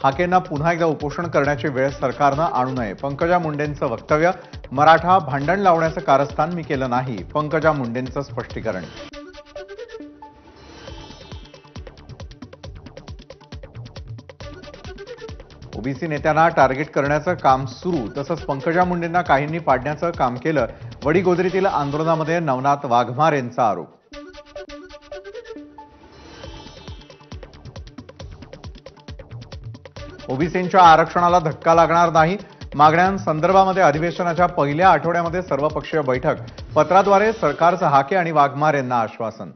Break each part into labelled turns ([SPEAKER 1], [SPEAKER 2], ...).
[SPEAKER 1] हाकेंना पुन्हा एकदा उपोषण करण्याची वेळ सरकारनं आणू नये. पंकजा मुंडेंचं वक्तव्य. मराठा भांडण लावण्याचं कारस्थान मी केलं नाही. पंकजा मुंडेंचं स्पष्टीकरण. ओबीसी नेत्यांना टार्गेट करण्याचं काम सुरू. तसंच पंकजा मुंडेंना काहींनी पाडण्याचं काम केलं. वडीगोद्रीतील आंदोलनामध्ये नवनाथ वाघमारेंचा आरोप. ओबीसींच्या आरक्षणाला धक्का लागणार नाही. मागण्यांसंदर्भामध्ये अधिवेशनाच्या पहिल्या आठवड्यामध्ये सर्वपक्षीय बैठक. पत्राद्वारे सरकारचं हाके आणि वाघमारेंना आश्वासन.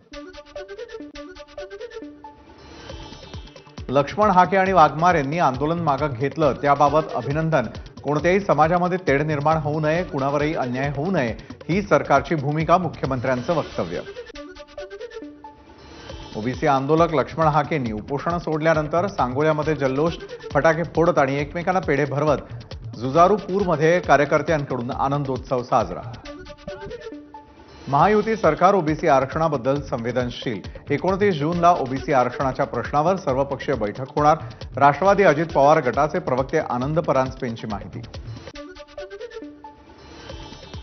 [SPEAKER 1] लक्ष्मण हाके आणि वाघमार यांनी आंदोलन मागे घेतलं त्याबाबत अभिनंदन. कोणत्याही समाजामध्ये तेढ निर्माण होऊ नये, कुणावरही अन्याय होऊ नये ही सरकारची भूमिका. मुख्यमंत्र्यांचं वक्तव्य. ओबीसी आंदोलक लक्ष्मण हाकेंनी उपोषण सोडल्यानंतर सांगोल्यामध्ये जल्लोष, फटाके फोडत आणि एकमेकांना पेढे भरवत जुजारूपूरमध्ये कार्यकर्त्यांकडून आनंदोत्सव साजरा. महायुती सरकार ओबीसी आरक्षणाबद्दल संवेदनशील. 29 जूनला ओबीसी आरक्षणाच्या प्रश्नावर सर्वपक्षीय बैठक होणार. राष्ट्रवादी अजित पवार गटाचे प्रवक्ते आनंद परांजपेंची माहिती.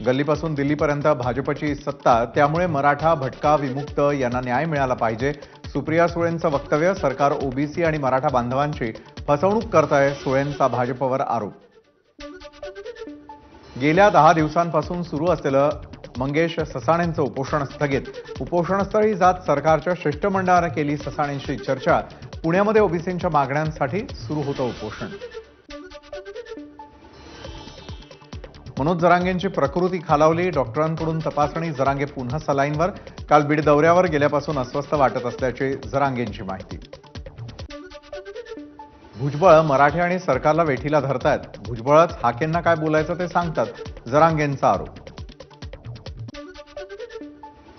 [SPEAKER 1] गल्लीपासून दिल्लीपर्यंत भाजपची सत्ता, त्यामुळे मराठा, भटका, विमुक्त यांना न्याय मिळाला पाहिजे. सुप्रिया सुळेंचं वक्तव्य. सरकार ओबीसी आणि मराठा बांधवांची फसवणूक करत आहे. सुळेंचा भाजपवर आरोप. गेल्या 10 दिवसांपासून सुरू असलेलं मंगेश ससाणेंचं उपोषण स्थगित. उपोषणस्थळी जात सरकारच्या शिष्टमंडळानं केली ससाणेंशी चर्चा. पुण्यामध्ये ओबीसींच्या मागण्यांसाठी सुरू होतं उपोषण. मनोज जरांगेंची प्रकृती खालावली. डॉक्टरांकडून तपासणी. जरांगे पुन्हा सलाईनवर. काल बीड दौऱ्यावर गेल्यापासून अस्वस्थ वाटत असल्याची जरांगेंची माहिती. भुजबळ मराठे आणि सरकारला वेठीला धरतायत. भुजबळच हाकेंना काय बोलायचं ते सांगतात. जरांगेंचा आरोप.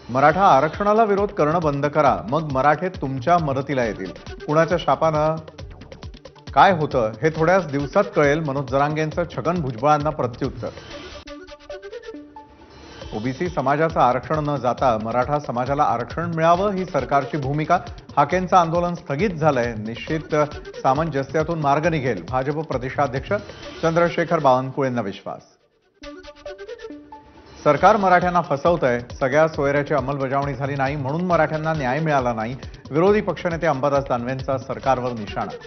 [SPEAKER 1] मराठा आरक्षणाला विरोध करणं बंद करा, मग मराठे तुमच्या मदतीला येतील. कुणाच्या शापानं काय होतं हे थोड्याच दिवसात कळेल. मनोज जरांगेंचं छगन भुजबळांना प्रत्युत्तर. ओबीसी समाजाचं आरक्षण न जाता मराठा समाजाला आरक्षण मिळावं ही सरकारची भूमिका. हाकेंचं आंदोलन स्थगित झालंय. निश्चित सामंजस्यातून मार्ग निघेल. भाजप प्रदेशाध्यक्ष चंद्रशेखर बावनकुळेंना विश्वास. सरकार मराठ्यांना फसवतंय. सगळ्या सोयऱ्याची अंमलबजावणी झाली नाही म्हणून मराठ्यांना न्याय मिळाला नाही. विरोधी पक्षनेते अंबादास दानवेंचा सरकारवर निशाणा.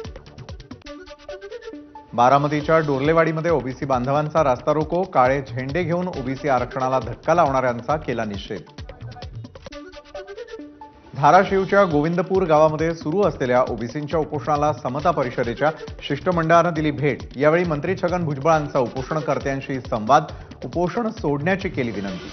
[SPEAKER 1] बारामतीच्या डोर्लेवाडीमध्ये ओबीसी बांधवांचा रास्ता रोको. काळे झेंडे घेऊन ओबीसी आरक्षणाला धक्का लावणाऱ्यांचा केला निषेध. धाराशिवच्या गोविंदपूर गावामध्ये सुरू असलेल्या ओबीसींच्या उपोषणाला समता परिषदेच्या शिष्टमंडळानं दिली भेट. यावेळी मंत्री छगन भुजबळांचा उपोषणकर्त्यांशी संवाद. उपोषण सोडण्याची केली विनंती.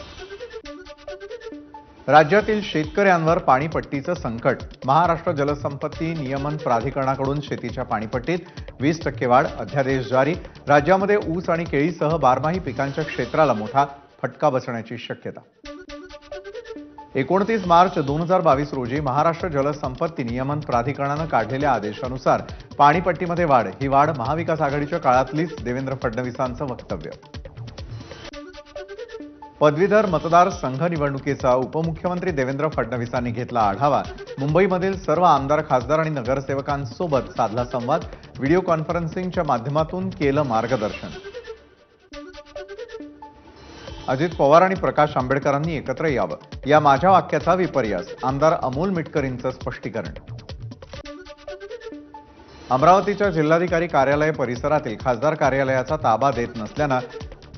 [SPEAKER 1] राज्यातील शेतकऱ्यांवर पाणीपट्टीचं संकट. महाराष्ट्र जलसंपत्ती नियमन प्राधिकरणाकडून शेतीच्या पाणीपट्टीत 20% वाढ. अध्यादेश जारी. राज्यामध्ये ऊस आणि केळीसह बारमाही पिकांच्या क्षेत्राला मोठा फटका बसण्याची शक्यता. 29 मार्च 2022 रोजी महाराष्ट्र जलसंपत्ती नियमन प्राधिकरणानं काढलेल्या आदेशानुसार पाणीपट्टीमध्ये वाढ. ही वाढ महाविकास आघाडीच्या काळातलीच. देवेंद्र फडणवीसांचं वक्तव्य. पदवीधर मतदारसंघ निवडणुकीचा उपमुख्यमंत्री देवेंद्र फडणवीसांनी घेतला आढावा. मुंबईमधील सर्व आमदार, खासदार आणि नगरसेवकांसोबत साधला संवाद. व्हिडिओ कॉन्फरन्सिंगच्या माध्यमातून केलं मार्गदर्शन. अजित पवार आणि प्रकाश आंबेडकरांनी एकत्र यावं, या माझ्या वाक्याचा विपर्यास. आमदार अमोल मिटकरींचं स्पष्टीकरण. अमरावतीच्या जिल्हाधिकारी कार्यालय परिसरातील खासदार कार्यालयाचा ताबा देत नसल्यानं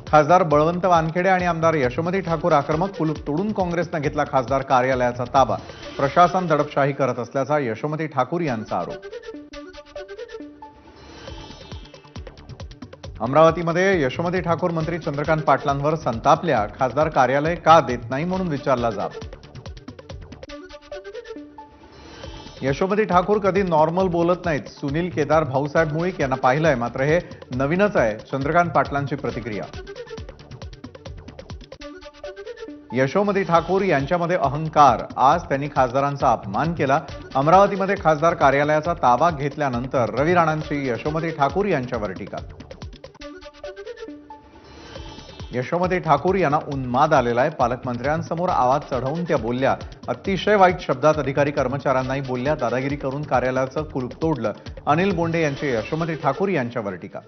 [SPEAKER 1] खासदार बळवंत वानखेडे आणि आमदार यशोमती ठाकूर आक्रमक. कुलूप तोडून काँग्रेसनं घेतला खासदार कार्यालयाचा ताबा. प्रशासन दडपशाही करत असल्याचा यशोमती ठाकूर यांचा आरोप. अमरावतीमध्ये यशोमती ठाकूर मंत्री चंद्रकांत पाटलांवर संतापल्या. खासदार कार्यालय का देत नाही म्हणून विचारला जाब. यशोमती ठाकूर कधी नॉर्मल बोलत नाहीत. सुनील केदार भाऊसाहेब मुळीक यांना पाहिलंय, मात्र हे नवीनच आहे. चंद्रकांत पाटलांची प्रतिक्रिया. यशोमती ठाकूर यांच्यामध्ये अहंकार. आज त्यांनी खासदारांचा अपमान केला. अमरावतीमध्ये खासदार कार्यालयाचा ताबा घेतल्यानंतर रवी राणांची यशोमती ठाकूर यांच्यावर टीका. यशोमती ठाकूर यांना उन्माद आलेला आहे. पालकमंत्र्यांसमोर आवाज चढवून त्या बोलल्या. अतिशय वाईट शब्दात अधिकारी कर्मचाऱ्यांनाही बोलल्या. दादागिरी करून कार्यालयाचं कुलूप तोडलं. अनिल बोंडे यांची यशोमती ठाकूर यांच्यावर टीका.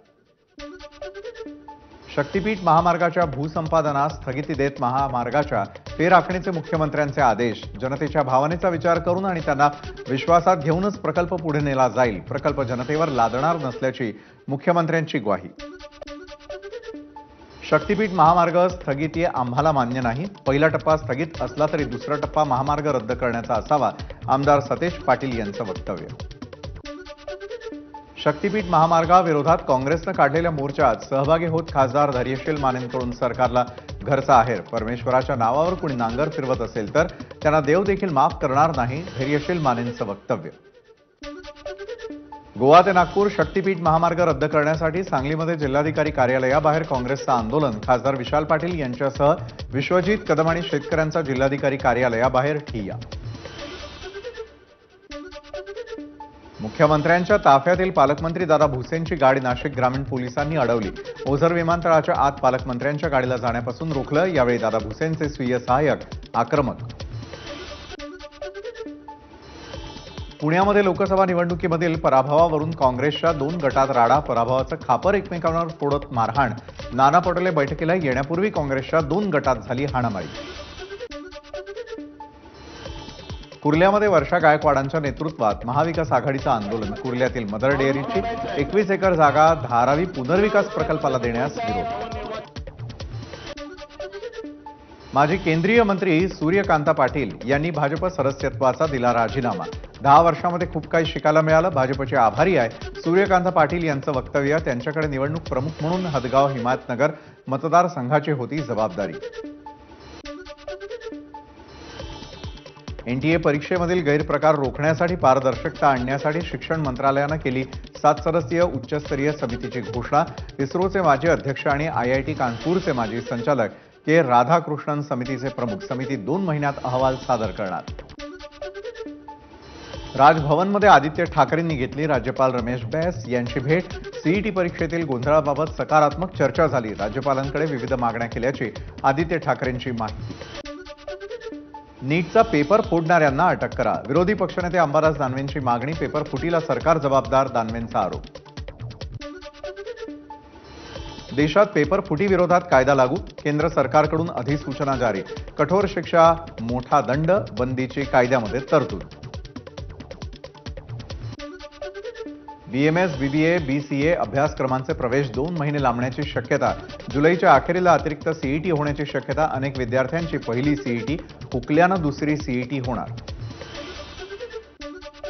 [SPEAKER 1] शक्तीपीठ महामार्गाच्या भूसंपादनास स्थगिती देत महामार्गाच्या फेरआखणीचे मुख्यमंत्र्यांचे आदेश. जनतेच्या भावनेचा विचार करून आणि त्यांना विश्वासात घेऊनच प्रकल्प पुढे नेला जाईल. प्रकल्प जनतेवर लादणार नसल्याची मुख्यमंत्र्यांची ग्वाही. शक्तीपीठ महामार्ग स्थगिती आम्हाला मान्य नाही. पहिला टप्पा स्थगित असला तरी दुसरा टप्पा महामार्ग रद्द करण्याचा असावा. आमदार सतेज पाटील यांचं वक्तव्य. शक्तीपीठ महामार्गाविरोधात काँग्रेसनं काढलेल्या मोर्चात सहभागी होत खासदार धैर्यशील मानेंकडून सरकारला घरचा आहेर. परमेश्वराच्या नावावर कुणी नांगर फिरवत असेल तर त्यांना देव देखील माफ करणार नाही. धैर्यशील मानेंचं वक्तव्य. गोवा ते नागपूर शक्तीपीठ महामार्ग रद्द करण्यासाठी सांगलीमध्ये जिल्हाधिकारी कार्यालयाबाहेर काँग्रेसचं आंदोलन. खासदार विशाल पाटील यांच्यासह विश्वजित कदम आणि शेतकऱ्यांचा जिल्हाधिकारी कार्यालयाबाहेर ठिय्या. मुख्यमंत्र्यांच्या ताफ्यातील पालकमंत्री दादा भुसेंची गाडी नाशिक ग्रामीण पोलिसांनी अडवली. ओझर विमानतळाच्या आत पालकमंत्र्यांच्या गाडीला जाण्यापासून रोखलं. यावेळी दादा भुसेंचे स्वीय सहाय्यक आक्रमक. पुण्यामध्ये लोकसभा निवडणुकीमधील पराभवावरून काँग्रेसच्या 2 गटात राडा. पराभवाचं खापर एकमेकांवर फोडत मारहाण. नाना पटोले बैठकीला येण्यापूर्वी काँग्रेसच्या 2 गटात झाली हाणामारी. कुर्ल्यामध्ये वर्षा गायकवाडांच्या नेतृत्वात महाविकास आघाडीचं आंदोलन. कुर्ल्यातील मदर डेअरीची 21 एकर जागा धारावी पुनर्विकास प्रकल्पाला देण्यास विरोध. माजी केंद्रीय मंत्री सूर्यकांता पाटील यांनी भाजप सदस्यत्वाचा दिला राजीनामा. 10 वर्षांमध्ये खूप काही शिकायला मिळालं. भाजपचे आभारी आहे. सूर्यकांता पाटील यांचं वक्तव्य. त्यांच्याकडे निवडणूक प्रमुख म्हणून हदगाव हिमायतनगर मतदारसंघाची होती जबाबदारी. एनटीए परीक्षेमधील गैरप्रकार रोखण्यासाठी पारदर्शकता आणण्यासाठी शिक्षण मंत्रालयानं केली 7 सदस्यीय उच्चस्तरीय समितीची घोषणा. इस्रोचे माजी अध्यक्ष आणि आयआयटी कानपूरचे माजी संचालक के राधाकृष्णन समितीचे प्रमुख. समिती 2 महिन्यात अहवाल सादर करणार. राजभवनमध्ये आदित्य ठाकरेंनी घेतली राज्यपाल रमेश बैस यांची भेट. सीईटी परीक्षेतील गोंधळाबाबत सकारात्मक चर्चा झाली. राज्यपालांकडे विविध मागण्या केल्याची आदित्य ठाकरेंची माहिती. नीटचा पेपर फोडणाऱ्यांना अटक करा. विरोधी पक्षनेते अंबादास दानवेंची मागणी. पेपर फुटीला सरकार जबाबदार. दानवेंचा आरोप. देशात पेपर फुटी विरोधात कायदा लागू. केंद्र सरकारकडून अधिसूचना जारी. कठोर शिक्षा, मोठा दंड, बंदीची कायद्यामध्ये तरतूद. बीएमएस, बीबीए, बीसीए अभ्यासक्रमांचे प्रवेश 2 महिने लांबण्याची शक्यता. जुलैच्या अखेरीला अतिरिक्त सीईटी होण्याची शक्यता. अनेक विद्यार्थ्यांची पहिली सीईटी हुकल्यानं दुसरी सीईटी होणार.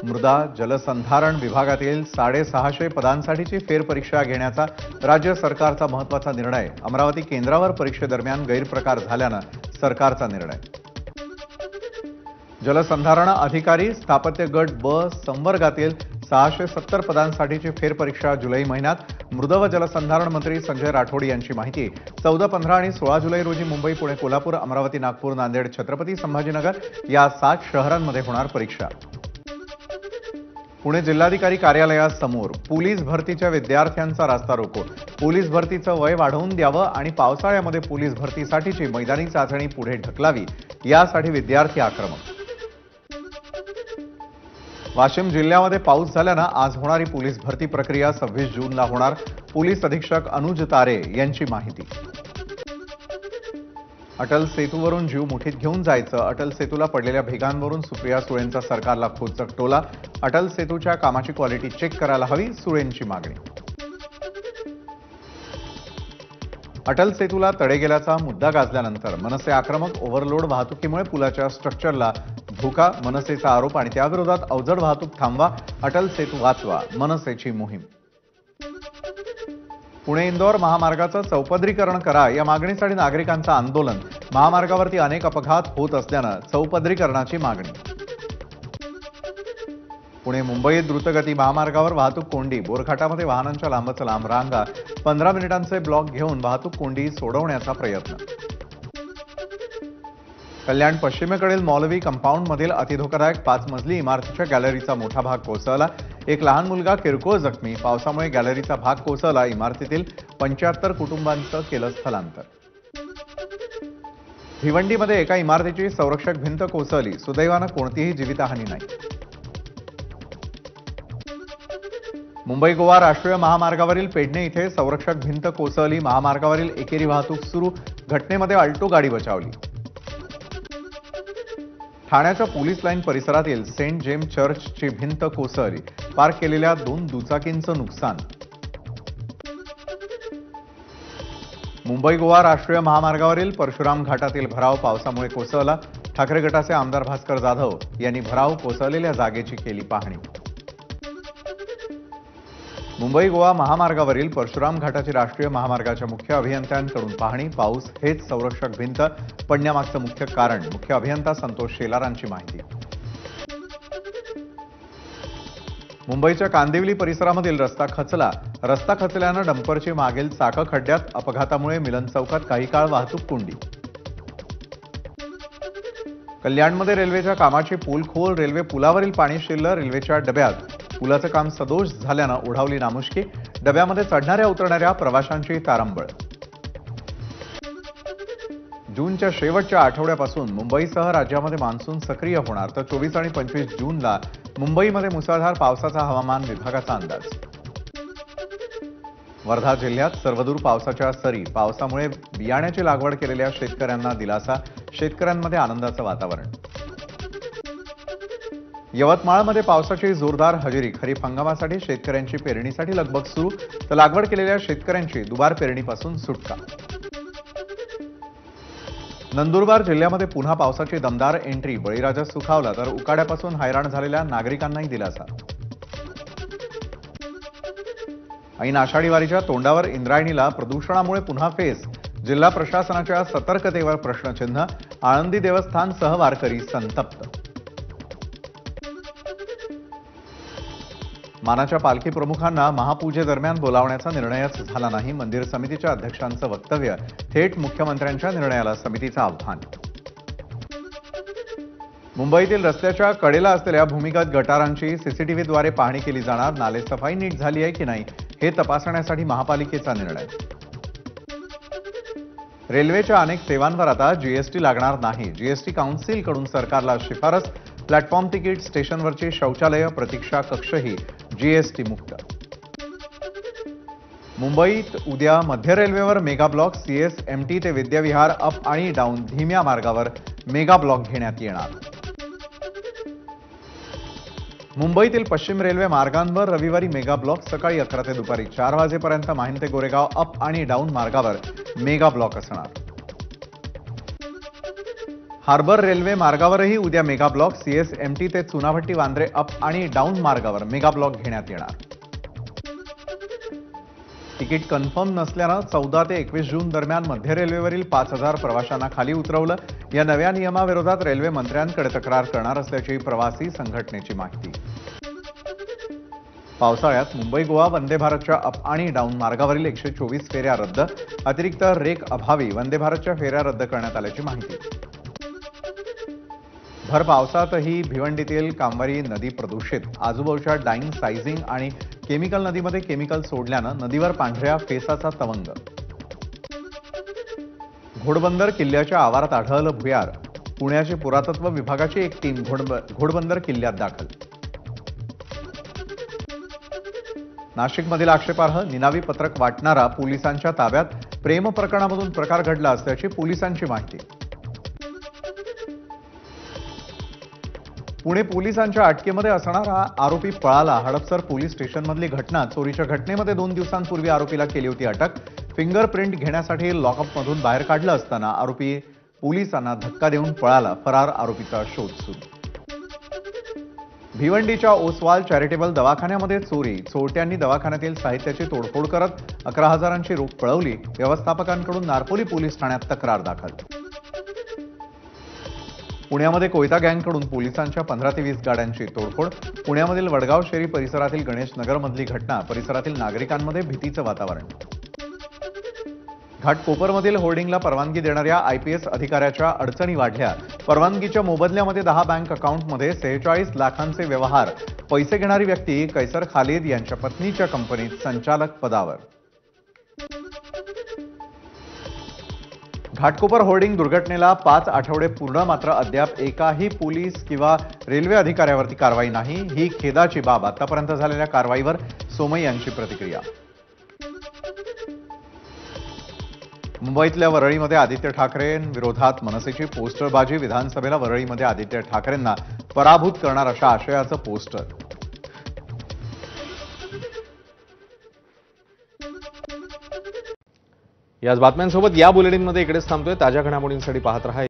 [SPEAKER 1] मृदा जलसंधारण विभागातील 650 पदांसाठीची फेरपरीक्षा घेण्याचा राज्य सरकारचा महत्त्वाचा निर्णय. अमरावती केंद्रावर परीक्षेदरम्यान गैरप्रकार झाल्यानं सरकारचा निर्णय. जलसंधारण अधिकारी स्थापत्य गट ब संवर्गातील 670 पदांसाठीची फेरपरीक्षा जुलै महिन्यात. मृद व जलसंधारण मंत्री संजय राठोड यांची माहिती. 14, 15 आणि 16 जुलै रोजी मुंबई, पुणे, कोल्हापूर, अमरावती, नागपूर, नांदेड, छत्रपती संभाजीनगर या 7 शहरांमध्ये होणार परीक्षा. पुणे जिल्हाधिकारी कार्यालयासमोर पोलीस भरतीच्या विद्यार्थ्यांचा रास्ता रोको. पोलीस भरतीचं वय वाढवून द्यावं आणि पावसाळ्यामध्ये पोलीस भरतीसाठीची मैदानी चाचणी पुढे ढकलावी यासाठी विद्यार्थी आक्रमक. वाशिम जिल्ह्यामध्ये पाऊस झाल्यानं आज होणारी पोलीस भरती प्रक्रिया 26 जूनला होणार. पोलीस अधीक्षक अनुज तारे यांची माहिती. अटल सेतूवरून जीव मुठीत घेऊन जायचं. अटल सेतूला पडलेल्या भेगांवरून सुप्रिया सुळेंचा सरकारला खोचक टोला. अटल सेतूच्या कामाची क्वालिटी चेक करायला हवी, सुळेंची मागणी. अटल सेतूला तडे गेल्याचा मुद्दा गाजल्यानंतर मनसे आक्रमक. ओव्हरलोड वाहतुकीमुळे पुलाच्या स्ट्रक्चरला धोका. मनसेचा आरोप आणि त्याविरोधात अवजड वाहतूक थांबवा. अटल सेतू वाचवा, मनसेची मोहीम. पुणे इंदोर महामार्गाचं चौपदरीकरण करा या मागणीसाठी नागरिकांचं आंदोलन. महामार्गावरती अनेक अपघात होत असल्यानं चौपदरीकरणाची मागणी. पुणे मुंबई द्रुतगती महामार्गावर वाहतूक कोंडी. बोरघाटामध्ये वाहनांच्या लांबच लांब रांगा. 15 मिनिटांचे ब्लॉक घेऊन वाहतूक कोंडी सोडवण्याचा प्रयत्न. कल्याण पश्चिमेकडील मौलवी कंपाऊंडमधील अतिधोकादायक 5 मजली इमारतीच्या गॅलरीचा मोठा भाग कोसळला. एक लहान मुलगा किरकोळ जखमी. पावसामुळे गॅलरीचा भाग कोसळला. इमारतीतील 75 कुटुंबांचं केलं स्थलांतर. भिवंडीमध्ये एका इमारतीची संरक्षक भिंत कोसळली, सुदैवानं कोणतीही जीवितहानी नाही. मुंबई गोवा राष्ट्रीय महामार्गावरील पेडणे इथे संरक्षक भिंत कोसळली, महामार्गावरील एकेरी वाहतूक सुरू, घटनेमध्ये अल्टो गाडी बचावली. ठाण्याच्या पोलीस लाईन परिसरातील सेंट जेम्स चर्चची भिंत कोसळली, पार्क केलेल्या 2 दुचाकींचं नुकसान. मुंबई गोवा राष्ट्रीय महामार्गावरील परशुराम घाटातील भराव पावसामुळे कोसळला, ठाकरे गटाचे आमदार भास्कर जाधव यांनी भराव कोसळलेल्या जागेची केली पाहणी. मुंबई गोवा महामार्गावरील परशुराम घाटाची राष्ट्रीय महामार्गाच्या मुख्य अभियंत्यांकडून पाहणी, पाऊस हेच संरक्षक भिंत पडण्यामागचं मुख्य कारण, मुख्य अभियंता संतोष शेलारांची माहिती. मुंबईच्या कांदिवली परिसरामधील रस्ता खचल्यानं डंपरची मागील चाकं खड्ड्यात, अपघातामुळे मिलन चौकात काही काळ वाहतूक कोंडी. कल्याणमध्ये रेल्वेच्या कामाची पोलखोल, रेल्वे पुलावरील पाणी शिरलं रेल्वेच्या डब्यात, पुलाचं काम सदोष झाल्यानं ओढावली नामुष्की, डब्यामध्ये चढणाऱ्या उतरणाऱ्या प्रवाशांची तारंबळ. जूनच्या शेवटच्या आठवड्यापासून मुंबईसह राज्यामध्ये मान्सून सक्रिय होणार, तर 24 आणि 25 जूनला मुंबईमध्ये मुसळधार पावसाचा हवामान विभागाचा अंदाज. वर्धा जिल्ह्यात सर्वदूर पावसाच्या सरी, पावसामुळे बियाण्याची लागवड केलेल्या शेतकऱ्यांना दिलासा, शेतकऱ्यांमध्ये आनंदाचं वातावरण. यवतमाळमध्ये पावसाची जोरदार हजेरी, खरीप हंगामासाठी शेतकऱ्यांची पेरणीसाठी लगबग सुरू, तर लागवड केलेल्या शेतकऱ्यांची दुबार पेरणीपासून सुटका. नंदुरबार जिल्ह्यामध्ये पुन्हा पावसाची दमदार एंट्री, बळीराजा सुखावला, तर उकाड्यापासून हैराण झालेल्या नागरिकांनाही दिलासा. ऐन आषाढी वारीच्या तोंडावर इंद्रायणीला प्रदूषणामुळे पुन्हा फेस, जिल्हा प्रशासनाच्या सतर्कतेवर प्रश्नचिन्ह, आळंदी देवस्थानसह वारकरी संतप्त. मानाच्या पालखी प्रमुखांना महापूजेदरम्यान बोलावण्याचा निर्णयच झाला नाही, मंदिर समितीच्या अध्यक्षांचं वक्तव्य, थेट मुख्यमंत्र्यांच्या निर्णयाला समितीचं आव्हान. मुंबईतील रस्त्याच्या कडेला असलेल्या भूमिगत गटारांची सीसीटीव्हीद्वारे पाहणी केली जाणार, नालेसफाई नीट झाली आहे की नाही हे तपासण्यासाठी महापालिकेचा निर्णय. रेल्वेच्या अनेक सेवांवर आता जीएसटी लागणार नाही, जीएसटी काउन्सिलकडून सरकारला शिफारस, प्लॅटफॉर्म तिकीट, स्टेशनवरची शौचालय, प्रतीक्षा कक्षही जीएसटी मुक्त. मुंबईत उद्या मध्य रेल्वेवर मेगा ब्लॉक, सीएसएमटी ते विद्याविहार अप आणि डाऊन धीम्या मार्गावर मेगा ब्लॉक घेण्यात येणार. मुंबईतील पश्चिम रेल्वे मार्गांवर रविवारी मेगा ब्लॉक, सकाळी 11 ते दुपारी 4 वाजेपर्यंत माहीम ते गोरेगाव अप आणि डाऊन मार्गावर मेगा ब्लॉक असणार. हार्बर रेल्वे मार्गावरही उद्या मेगा ब्लॉक, सीएसएमटी ते चुनाभट्टी वांद्रे अप आणि डाऊन मार्गावर मेगा ब्लॉक घेण्यात येणार. तिकीट कन्फर्म नसल्यानं 14 ते 21 जून दरम्यान मध्य रेल्वेवरील 5,000 प्रवाशांना खाली उतरवलं, या नव्या नियमाविरोधात रेल्वे मंत्र्यांकडे तक्रार करणार असल्याची प्रवासी संघटनेची माहिती. पावसाळ्यात मुंबई गोवा वंदे भारतच्या अप आणि डाऊन मार्गावरील 124 फेऱ्या रद्द, अतिरिक्त रेक अभावी वंदे भारतच्या फेऱ्या रद्द करण्यात आल्याची माहिती. भर पावसातही भिवंडीतील कामवारी नदी प्रदूषित, आजूबाजूच्या डाईंग, सायझिंग आणि केमिकल नदीमध्ये केमिकल सोडल्यानं नदीवर पांढऱ्या फेसाचा तवंग. घोडबंदर किल्ल्याच्या आवारात आढळलं भुयार, पुण्याची पुरातत्व विभागाची एक टीम घोडबंदर किल्ल्यात दाखल. नाशिकमधील आक्षेपार्ह निनावी पत्रक वाटणारा पोलिसांच्या ताब्यात, प्रेम प्रकरणामधून प्रकार घडला असल्याची पोलिसांची माहिती. पुणे पोलिसांच्या अटकेमध्ये असणारा आरोपी पळाला, हडपसर पोलीस स्टेशनमधली घटना, चोरीच्या घटनेमध्ये 2 दिवसांपूर्वी आरोपीला केली होती अटक, फिंगरप्रिंट घेण्यासाठी लॉकअपमधून बाहेर काढलं असताना आरोपी पोलिसांना धक्का देऊन पळाला, फरार आरोपीचा शोध सुरू. भिवंडीच्या ओसवाल चॅरिटेबल दवाखान्यामध्ये चोरी, चोरट्यांनी दवाखान्यातील साहित्याची तोडफोड करत 11,000ची रोख पळवली, व्यवस्थापकांकडून नारपोली पोलीस ठाण्यात तक्रार दाखल. पुण्यामध्ये कोयता गँगकडून पोलिसांच्या 15 ते 20 गाड्यांची तोडफोड, पुण्यामधील वडगाव शेरी परिसरातील गणेश नगरमधली घटना, परिसरातील नागरिकांमध्ये भीतीचं वातावरण. घाटकोपरमधील होर्डिंगला परवानगी देणाऱ्या आयपीएस अधिकाऱ्याच्या अडचणी वाढल्या, परवानगीच्या मोबदल्यामध्ये 10 बँक अकाउंटमध्ये 46 लाखांचे व्यवहार, पैसे घेणारी व्यक्ती कैसर खालिद यांच्या पत्नीच्या कंपनीत संचालक पदावर. घाटकोपर होर्डिंग दुर्घटनेला 5 आठवडे पूर्ण, मात्र अद्याप एकाही पोलीस किंवा रेल्वे अधिकाऱ्यावरती कारवाई नाही. ही खेदाची बाब. आतापर्यंत झालेल्या कारवाईवर सोमई यांची प्रतिक्रिया. मुंबईतल्या वरळीमध्ये आदित्य ठाकरेंविरोधात मनसेची पोस्टरबाजी. विधानसभेला वरळीमध्ये आदित्य ठाकरेंना पराभूत करणार अशा आशयाचं पोस्टर.
[SPEAKER 2] याच बातम्यांसोबत या बुलेटिनमध्ये इकडेच थांबतोय. ताज्या घडामोडींसाठी पाहत रहा